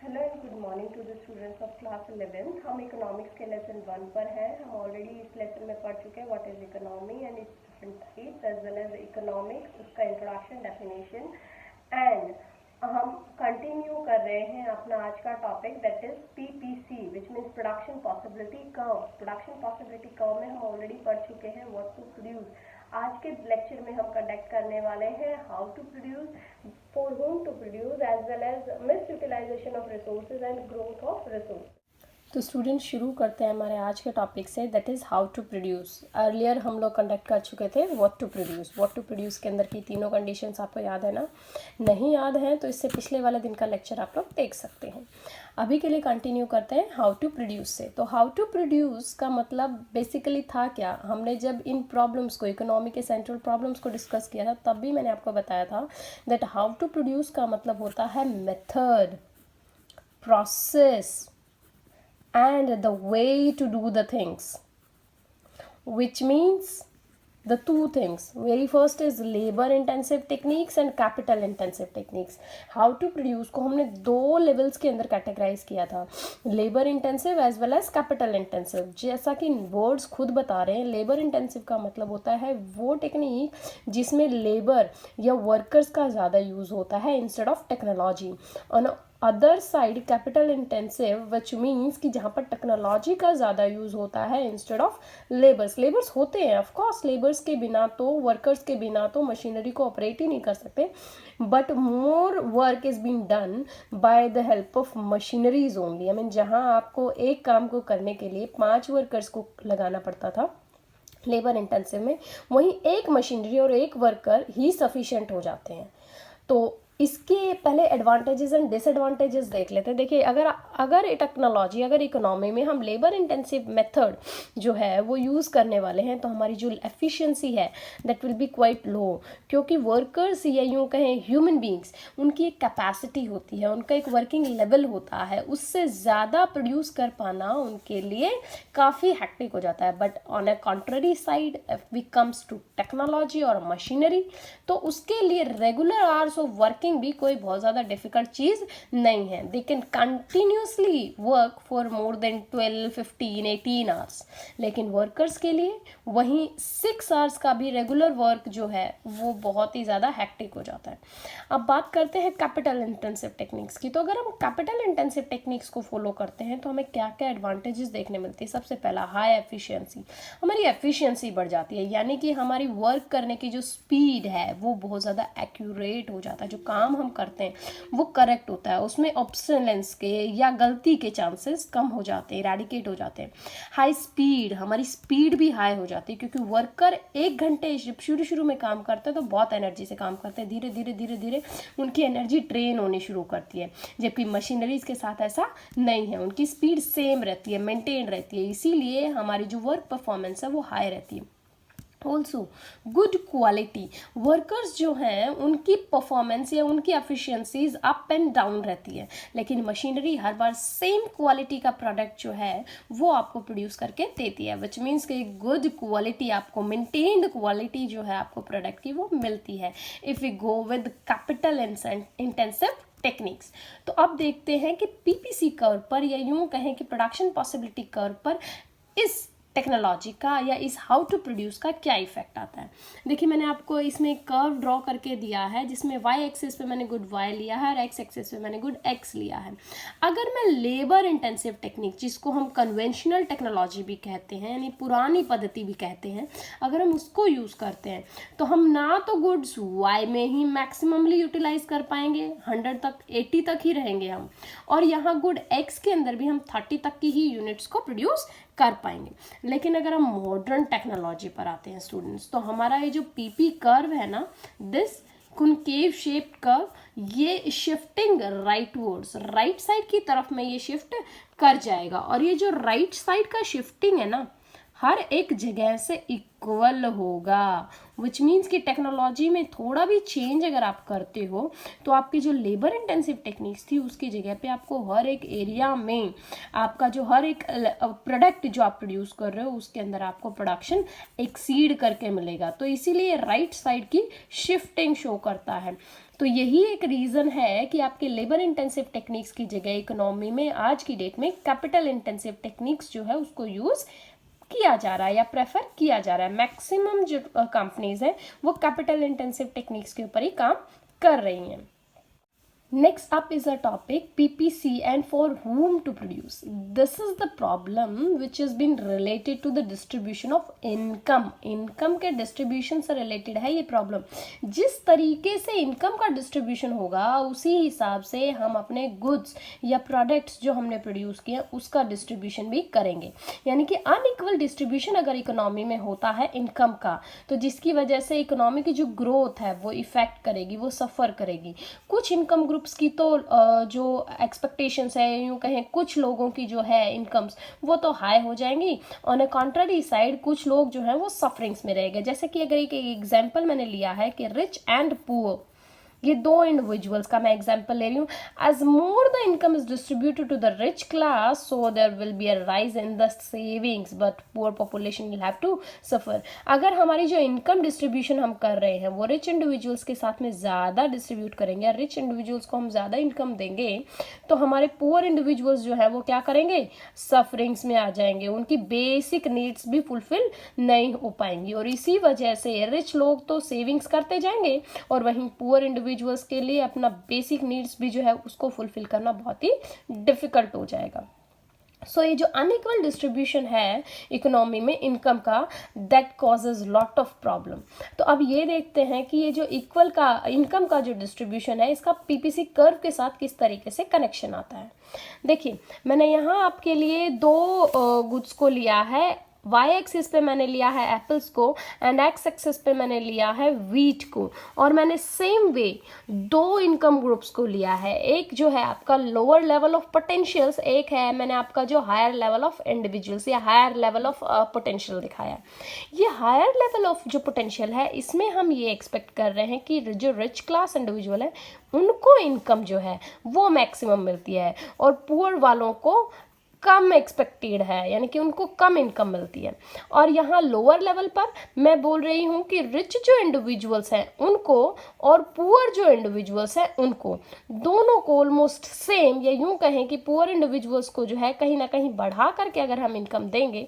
Hello and good morning to the students of class 11th। हम economics के lesson 1 पर हैं। हम ऑलरेडी इस लेसन में पढ़ चुके हैं what is economy and its different types as well as economics, उसका इंट्रोडक्शन, डेफिनेशन एंड हम कंटिन्यू कर रहे हैं अपना आज का topic that is PPC which means production possibility curve. Production possibility curve में हम ऑलरेडी पढ़ चुके हैं व्हाट टू प्रोड्यूस। आज के लेक्चर में हम कंडक्ट करने वाले हैं how to produce, for whom to produce, as well as misutilization of resources and growth of resources। तो स्टूडेंट शुरू करते हैं हमारे आज के टॉपिक से that is how to produce. Earlier हम लोग कंडक्ट कर चुके थे what to produce. What to produce के अंदर की तीनों कंडीशंस आपको याद है ना? नहीं याद है तो इससे पिछले वाले दिन का लेक्चर आप लोग देख सकते हैं। अभी के लिए कंटिन्यू करते हैं हाउ टू प्रोड्यूस से। तो हाउ टू प्रोड्यूस का मतलब बेसिकली था क्या? हमने जब इन प्रॉब्लम्स को, इकोनॉमी के सेंट्रल प्रॉब्लम्स को डिस्कस किया था, तब भी मैंने आपको बताया था दैट हाउ टू प्रोड्यूस का मतलब होता है method, process and the way to do the things, which means the two things. Very first is labor intensive techniques and capital intensive techniques. How to produce को हमने दो levels के अंदर categorize किया था, labour intensive as well as capital intensive. जैसा कि words खुद बता रहे हैं, लेबर इंटेंसिव का मतलब होता है वो टेक्निक जिसमें लेबर या वर्कर्स का ज़्यादा यूज़ होता है instead of technology. On other side capital intensive which means कि जहाँ पर टेक्नोलॉजी का ज़्यादा यूज़ होता है इंस्टेड ऑफ लेबर्स होते हैं ऑफकोर्स। लेबर्स के बिना तो, वर्कर्स के बिना तो मशीनरी को ऑपरेट ही नहीं कर सकते, but more work is being done by the help of machineries only. I mean जहाँ आपको एक काम को करने के लिए 5 वर्कर्स को लगाना पड़ता था लेबर इंटेंसिव में, वहीं एक मशीनरी और एक वर्कर ही सफिशिएंट हो जाते हैं। तो इसके पहले एडवांटेजेस एंड डिसएडवांटेजेस देख लेते हैं। देखिए, अगर टेक्नोलॉजी, अगर इकोनॉमी में हम लेबर इंटेंसिव मेथड जो है वो यूज़ करने वाले हैं तो हमारी जो एफिशिएंसी है that will be quite low, क्योंकि वर्कर्स या यूँ कहें ह्यूमन बींग्स, उनकी एक कैपेसिटी होती है, उनका एक वर्किंग लेवल होता है, उससे ज़्यादा प्रोड्यूस कर पाना उनके लिए काफ़ी हैक्टिक हो जाता है। But on a contrary side if we comes to technology और मशीनरी, तो उसके लिए रेगुलर आवर्स ऑफ वर्किंग भी कोई बहुत ज़्यादा डिफिकल्ट चीज़ नहीं है। They can continuously work for more than 12, 15, 18 hours. लेकिन वर्कर्स के लिए वहीं 6 आवर्स का भी रेगुलर वर्क जो है वो बहुत ही ज़्यादा हैक्टिक हो जाता है। अब बात करते हैं कैपिटल इंटेंसिव टेक्निक्स की। तो अगर हम कैपिटल इंटेंसिव टेक्निक्स को फॉलो करते हैं तो हमें क्या क्या एडवांटेजेस देखने मिलती है। सबसे पहला, हाई एफिशिएंसी। हमारी एफिशिएंसी बढ़ जाती है, यानी कि हमारी वर्क करने की जो स्पीड है वो बहुत ज़्यादा एक्यूरेट हो जाता है। जो काम हम करते हैं वो करेक्ट होता है, उसमें ऑब्सोलेंस के या गलती के चांसेस कम हो जाते हैं, इरेडिकेट हो जाते हैं। हाई स्पीड, हमारी स्पीड भी हाई हो जाती है, क्योंकि वर्कर 1 घंटे जब शुरू में काम करते हैं तो बहुत एनर्जी से काम करते हैं, धीरे धीरे उनकी एनर्जी ड्रेन होनी शुरू करती है। जबकि मशीनरीज के साथ ऐसा नहीं है, उनकी स्पीड सेम रहती है, मेंटेन रहती है, इसीलिए हमारी जो वर्क परफॉर्मेंस है वो हाई रहती है। ऑल्सो गुड क्वालिटी, वर्कर्स जो हैं उनकी परफॉर्मेंस या उनकी एफिशिएंसीज अप एंड डाउन रहती है, लेकिन मशीनरी हर बार सेम क्वालिटी का प्रोडक्ट जो है वो आपको प्रोड्यूस करके देती है, विच मीन्स कि गुड क्वालिटी, आपको मेंटेन्ड क्वालिटी जो है आपको प्रोडक्ट की वो मिलती है if we go with capital intensive techniques. तो अब देखते हैं कि पीपीसी कर्व पर, या यूँ कहें कि प्रोडक्शन पॉसिबिलिटी कर्व पर, इस टेक्नोलॉजी का या इस हाउ टू प्रोड्यूस का क्या इफेक्ट आता है। देखिए, मैंने आपको इसमें एक कर्व ड्रॉ करके दिया है जिसमें वाई एक्सिस पे मैंने गुड वाई लिया है और एक्स एक्सिस पे मैंने गुड एक्स लिया है। अगर मैं लेबर इंटेंसिव टेक्निक, जिसको हम कन्वेंशनल टेक्नोलॉजी भी कहते हैं, यानी पुरानी पद्धति भी कहते हैं, अगर हम उसको यूज़ करते हैं तो हम ना तो गुड्स वाई में ही मैक्सिममली यूटिलाइज कर पाएंगे, 100 तक, 80 तक ही रहेंगे हम, और यहाँ गुड एक्स के अंदर भी हम 30 तक की ही यूनिट्स को प्रोड्यूस कर पाएंगे। लेकिन अगर हम मॉडर्न टेक्नोलॉजी पर आते हैं स्टूडेंट्स, तो हमारा ये जो पीपी कर्व है ना, दिस कॉन्केव शेप्ड कर्व, ये शिफ्टिंग राइटवर्ड्स, राइट साइड की तरफ में ये शिफ्ट कर जाएगा, और ये जो राइट साइड का शिफ्टिंग है ना, हर एक जगह से इक्वल होगा, विच मीन्स कि टेक्नोलॉजी में थोड़ा भी चेंज अगर आप करते हो तो आपकी जो लेबर इंटेंसिव टेक्निक्स थी उसकी जगह पे आपको हर एक एरिया में आपका जो हर एक प्रोडक्ट जो आप प्रोड्यूस कर रहे हो उसके अंदर आपको प्रोडक्शन एक्सीड करके मिलेगा। तो इसीलिए राइट साइड की शिफ्टिंग शो करता है। तो यही एक रीज़न है कि आपके लेबर इंटेंसिव टेक्निक्स की जगह इकोनॉमी में आज की डेट में कैपिटल इंटेंसिव टेक्निक्स जो है उसको यूज़ किया जा रहा है या प्रेफर किया जा रहा है। मैक्सिमम जो कंपनीज हैं वो कैपिटल इंटेंसिव टेक्निक्स के ऊपर ही काम कर रही हैं। Next up is a topic PPC and for whom to produce. This is the problem which has been related to the distribution of income. Income के distribution से related है ये problem। जिस तरीके से income का distribution होगा उसी हिसाब से हम अपने goods या products जो हमने produce किए उसका distribution भी करेंगे। यानी कि unequal distribution अगर economy में होता है income का, तो जिसकी वजह से economy की जो growth है वो effect करेगी, वो suffer करेगी। कुछ income ग्रुप्स की तो जो एक्सपेक्टेशंस है, यूँ कहें कुछ लोगों की जो है इनकम्स वो तो हाई हो जाएंगी, ऑन अ कॉन्ट्ररी साइड कुछ लोग जो हैं वो सफरिंग्स में रहेंगे। जैसे कि अगर एक एग्जांपल मैंने लिया है कि रिच एंड पुअर, ये दो इंडिविजुअल्स का मैं एग्जांपल ले रही हूँ। As more the income is distributed to the rich class so there will be a rise in the savings but poor population will have to suffer. अगर हमारी जो इनकम डिस्ट्रीब्यूशन हम कर रहे हैं वो रिच इंडिविजुअल्स के साथ में ज़्यादा डिस्ट्रीब्यूट करेंगे, रिच इंडिविजुअल्स को हम ज़्यादा इनकम देंगे, तो हमारे पुअर इंडिविजुअल्स जो है वो क्या करेंगे, सफरिंग्स में आ जाएंगे, उनकी बेसिक नीड्स भी फुलफिल नहीं हो पाएंगी। और इसी वजह से रिच लोग तो सेविंग्स करते जाएंगे और वहीं पुअर इंडिविजुअल्स के लिए अपना बेसिक नीड्स भी जो है उसको फुलफिल करना बहुत ही डिफिकल्ट हो जाएगा। सो ये जो अनइक्वल डिस्ट्रीब्यूशन है इकोनॉमी में इनकम का, that causes lot of problem. तो अब ये देखते हैं कि ये जो इक्वल का इनकम का जो डिस्ट्रीब्यूशन है इसका पीपीसी कर्व के साथ किस तरीके से कनेक्शन आता है। देखिए मैंने यहाँ आपके लिए दो गुड्स को लिया है, वाई एक्सिस पे मैंने लिया है एप्पल्स को एंड एक्स एक्सिस पे मैंने लिया है व्हीट को, और मैंने सेम वे दो इनकम ग्रुप्स को लिया है। एक जो है आपका लोअर लेवल ऑफ पोटेंशियल्स, एक है मैंने आपका जो हायर लेवल ऑफ इंडिविजुअल्स या हायर लेवल ऑफ पोटेंशियल दिखाया। ये हायर लेवल ऑफ जो पोटेंशियल है इसमें हम ये एक्सपेक्ट कर रहे हैं कि जो रिच क्लास इंडिविजुअल है उनको इनकम जो है वो मैक्सिमम मिलती है और पुअर वालों को कम एक्सपेक्टेड है, यानी कि उनको कम इनकम मिलती है। और यहाँ लोअर लेवल पर मैं बोल रही हूँ कि रिच जो इंडिविजुअल्स हैं उनको और पुअर जो इंडिविजुअल्स हैं उनको, दोनों को ऑलमोस्ट सेम, या यूँ कहें कि पुअर इंडिविजुअल्स को जो है कहीं ना कहीं बढ़ा करके अगर हम इनकम देंगे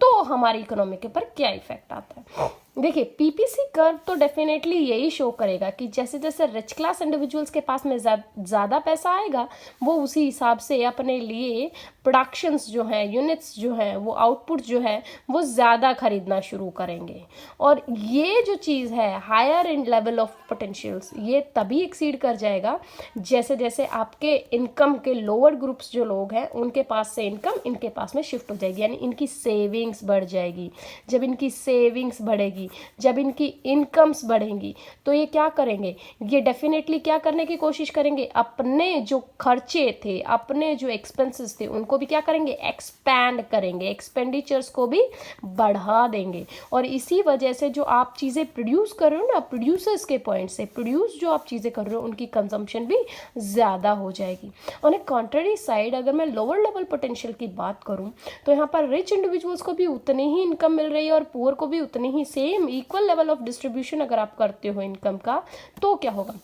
तो हमारी इकोनॉमी के ऊपर क्या इफेक्ट आता है। देखिए पीपीसी कर्व तो डेफिनेटली यही शो करेगा कि जैसे जैसे रिच क्लास इंडिविजुअल्स के पास में ज़्यादा पैसा आएगा वो उसी हिसाब से अपने लिए प्रोडक्शंस जो हैं, यूनिट्स जो हैं, वो आउटपुट जो है वो ज़्यादा खरीदना शुरू करेंगे। और ये जो चीज़ है higher in level of potentials, ये तभी एक्सीड कर जाएगा जैसे जैसे आपके इनकम के लोअर ग्रुप्स जो लोग हैं उनके पास से इनकम इनके पास में शिफ्ट हो जाएगी, यानी इनकी सेविंग्स बढ़ जाएगी। जब इनकी सेविंग्स बढ़ेगी, जब इनकी इनकम्स बढ़ेंगी, तो ये क्या करेंगे, ये डेफिनेटली क्या करने की कोशिश करेंगे, अपने जो खर्चे थे, अपने जो एक्सपेंसेस थे उनको भी क्या करेंगे, एक्सपैंड करेंगे, एक्सपेंडिचर्स को भी बढ़ा देंगे। और इसी वजह से जो आप चीज़ें प्रोड्यूस कर रहे हो ना, प्रोड्यूसर्स के पॉइंट से प्रोड्यूस जो आप चीज़ें कर रहे हो उनकी कंजम्पशन भी ज़्यादा हो जाएगी। ऑन ए कॉन्ट्ररी साइड अगर मैं लोअर लेवल पोटेंशियल की बात करूँ तो यहाँ पर रिच इंडिविजुअल्स को भी उतनी ही इनकम मिल रही है और पुअर को भी उतनी ही, same equal level of distribution अगर आप करते हो इनकम का, तो क्या होगा।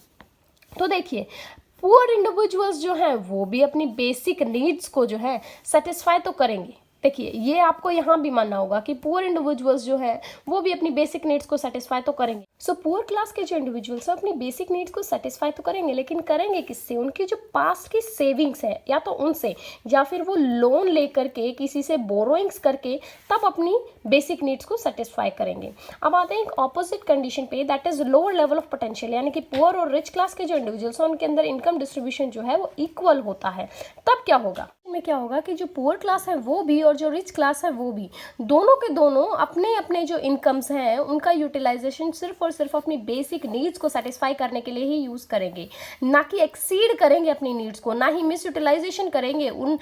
तो देखिए पुअर इंडिविजुअल्स जो हैं वो भी अपनी बेसिक नीड्स को जो है सेटिस्फाई तो करेंगे। देखिए ये आपको यहाँ भी मानना होगा कि पुअर इंडिविजुअल्स जो है वो भी अपनी बेसिक नीड्स को सेटिस्फाई तो करेंगे। सो पुअर क्लास के जो इंडिविजुअल्स हैं अपनी बेसिक नीड्स को सेटिस्फाई तो करेंगे, लेकिन करेंगे किससे, उनकी जो पास्ट की सेविंग्स है या तो उनसे, या फिर वो लोन लेकर के किसी से बोरोइंग्स करके तब अपनी बेसिक नीड्स को सेटिस्फाई करेंगे। अब आते हैं एक ऑपोजिट कंडीशन पे, that is lower level of potential, यानी कि पुअर और रिच क्लास के जो इंडिविजुअल्स हैं उनके अंदर इनकम डिस्ट्रीब्यूशन जो है वो इक्वल होता है। तब क्या होगा, में क्या होगा कि जो पुअर क्लास है वो भी और जो रिच क्लास है वो भी, दोनों के दोनों अपने अपने जो इनकम्स हैं उनका यूटिलाइजेशन सिर्फ और सिर्फ अपनी बेसिक नीड्स को सेटिस्फाई करने के लिए ही यूज़ करेंगे, ना कि एक्सीड करेंगे अपनी नीड्स को, ना ही मिस यूटिलाइजेशन करेंगे उन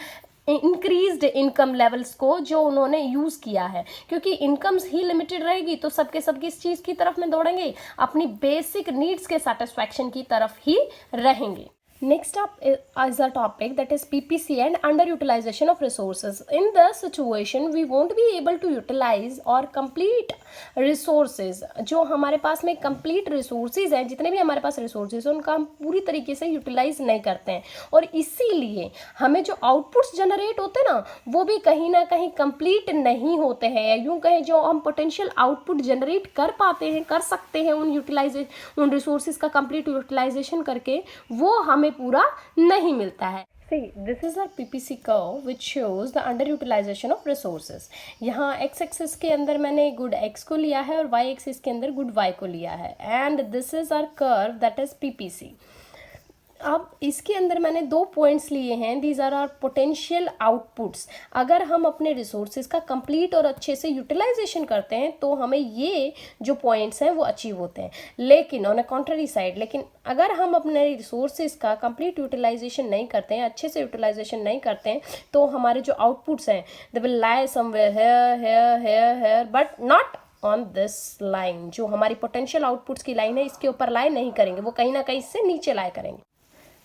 इंक्रीज्ड इनकम लेवल्स को जो उन्होंने यूज़ किया है। क्योंकि इनकम्स ही लिमिटेड रहेगी तो सबके सब किस चीज़ की तरफ में दौड़ेंगे, अपनी बेसिक नीड्स के सेटिस्फैक्शन की तरफ ही रहेंगे। Next up is a topic that is PPC and underutilization of resources. In the situation we won't be able to utilize or complete resources. जो हमारे पास में complete resources हैं, जितने भी हमारे पास resources हैं उनका हम पूरी तरीके से utilize नहीं करते हैं, और इसीलिए हमें जो outputs generate होते हैं ना वो भी कहीं ना कहीं complete नहीं होते हैं, या यूँ कहें जो हम potential output generate कर पाते हैं, कर सकते हैं उन resources का complete utilization करके, वो हमें पूरा नहीं मिलता है. See, this is our PPC curve which shows the underutilization of resources. यहाँ x axis के अंदर मैंने good x को लिया है और y axis के अंदर good y को लिया है, and this is our curve that is PPC. अब इसके अंदर मैंने 2 पॉइंट्स लिए हैं. These are are potential outputs. अगर हम अपने रिसोर्सेज का कंप्लीट और अच्छे से यूटिलाइजेशन करते हैं तो हमें ये जो पॉइंट्स हैं वो अचीव होते हैं. लेकिन ऑन अ कॉन्ट्ररी साइड, लेकिन अगर हम अपने रिसोर्सेज का कंप्लीट यूटिलाइजेशन नहीं करते हैं, अच्छे से यूटिलाइजेशन नहीं करते हैं, तो हमारे जो आउटपुट्स हैं they will lie somewhere here but not on this line. जो हमारी पोटेंशियल आउटपुट्स की लाइन है इसके ऊपर लाई नहीं करेंगे, वो कहीं ना कहीं इससे नीचे लाई करेंगे.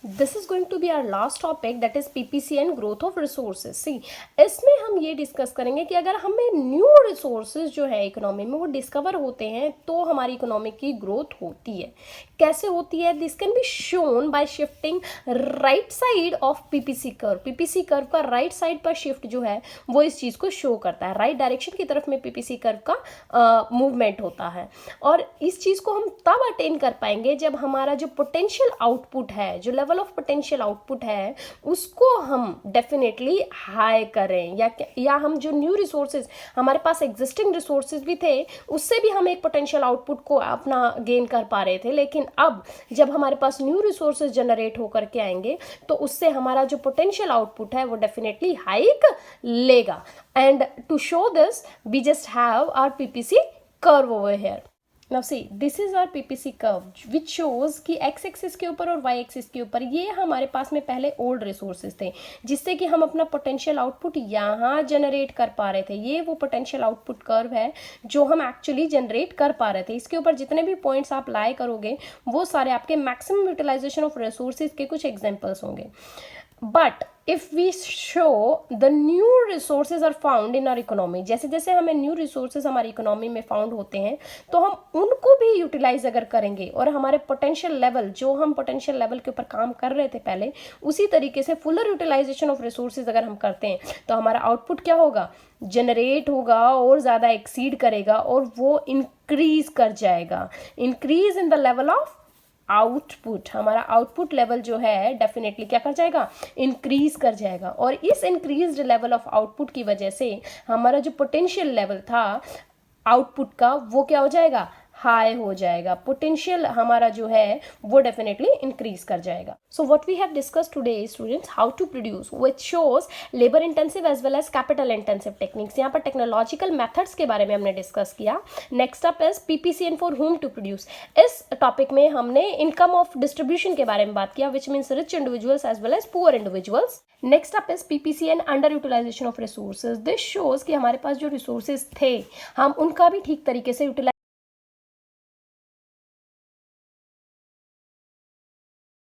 This is going to be our last topic, that is PPC and growth of resources. See, इसमें हम ये डिस्कस करेंगे कि अगर हमें न्यू रिसोर्सेज जो है इकोनॉमी में वो डिस्कवर होते हैं तो हमारी इकोनॉमी की ग्रोथ होती है. कैसे होती है? This can be shown by shifting right side of PPC curve. PPC curve का राइट साइड पर शिफ्ट जो है वो इस चीज़ को शो करता है. राइट डायरेक्शन की तरफ में PPC कर्व का मूवमेंट होता है, और इस चीज़ को हम तब अटेन कर पाएंगे जब हमारा जो पोटेंशियल आउटपुट है, जो लेवल ऑफ पोटेंशियल आउटपुट है, उसको हम डेफिनेटली हाई करें, या हम जो न्यू रिसोर्सेज हमारे पास एग्जिस्टिंग रिसोर्सेज भी थे उससे भी हम एक पोटेंशियल आउटपुट को अपना गेन कर पा रहे थे, लेकिन अब जब हमारे पास न्यू रिसोर्सेज जनरेट होकर के आएंगे तो उससे हमारा जो पोटेंशियल आउटपुट है वो डेफिनेटली हाइक लेगा. And to show this we just have our PPC curve over here. Now see, this is our PPC curve which shows कि x एक्सिस के ऊपर और y एक्सिस के ऊपर ये हमारे पास में पहले ओल्ड रिसोर्सेज थे जिससे कि हम अपना पोटेंशियल आउटपुट यहाँ जनरेट कर पा रहे थे. ये वो पोटेंशियल आउटपुट कर्व है जो हम एक्चुअली जनरेट कर पा रहे थे. इसके ऊपर जितने भी पॉइंट्स आप लाई करोगे वो सारे आपके मैक्सिमम यूटिलाइजेशन ऑफ रिसोर्सेज के कुछ एग्जाम्पल्स होंगे. But if we show the new resources are found in our economy, जैसे जैसे हमें न्यू रिसोर्सेज हमारी इकोनॉमी में फाउंड होते हैं तो हम उनको भी यूटिलाइज अगर करेंगे और हमारे पोटेंशियल लेवल, जो हम पोटेंशियल लेवल के ऊपर काम कर रहे थे पहले, उसी तरीके से फुलर यूटिलाइजेशन ऑफ रिसोर्सेज अगर हम करते हैं तो हमारा आउटपुट क्या होगा? जनरेट होगा और ज़्यादा एक्सीड करेगा और वो इंक्रीज कर जाएगा. Increase in the level of output. हमारा आउटपुट लेवल जो है डेफिनेटली क्या कर जाएगा? इंक्रीज कर जाएगा. और इस इंक्रीज्ड लेवल ऑफ आउटपुट की वजह से हमारा जो पोटेंशियल लेवल था आउटपुट का वो क्या हो जाएगा? हाई हो जाएगा. पोटेंशियल हमारा जो है वो डेफिनेटली इंक्रीज कर जाएगा. So what we have discussed today students, how to produce, which shows labour intensive as well as capital intensive techniques. यहाँ पर टेक्नोलॉजिकल मेथड्स के बारे में हमने डिस्कस किया. Next up is PPC and for whom to produce. इस topic में हमने इनकम ऑफ डिस्ट्रीब्यूशन के बारे में बात किया, which means rich individuals as well as poor individuals. Next up is PPC and under utilization of resources. This shows कि हमारे पास जो रिसोर्सेज थे हम उनका भी ठीक तरीके से यूटिलाइज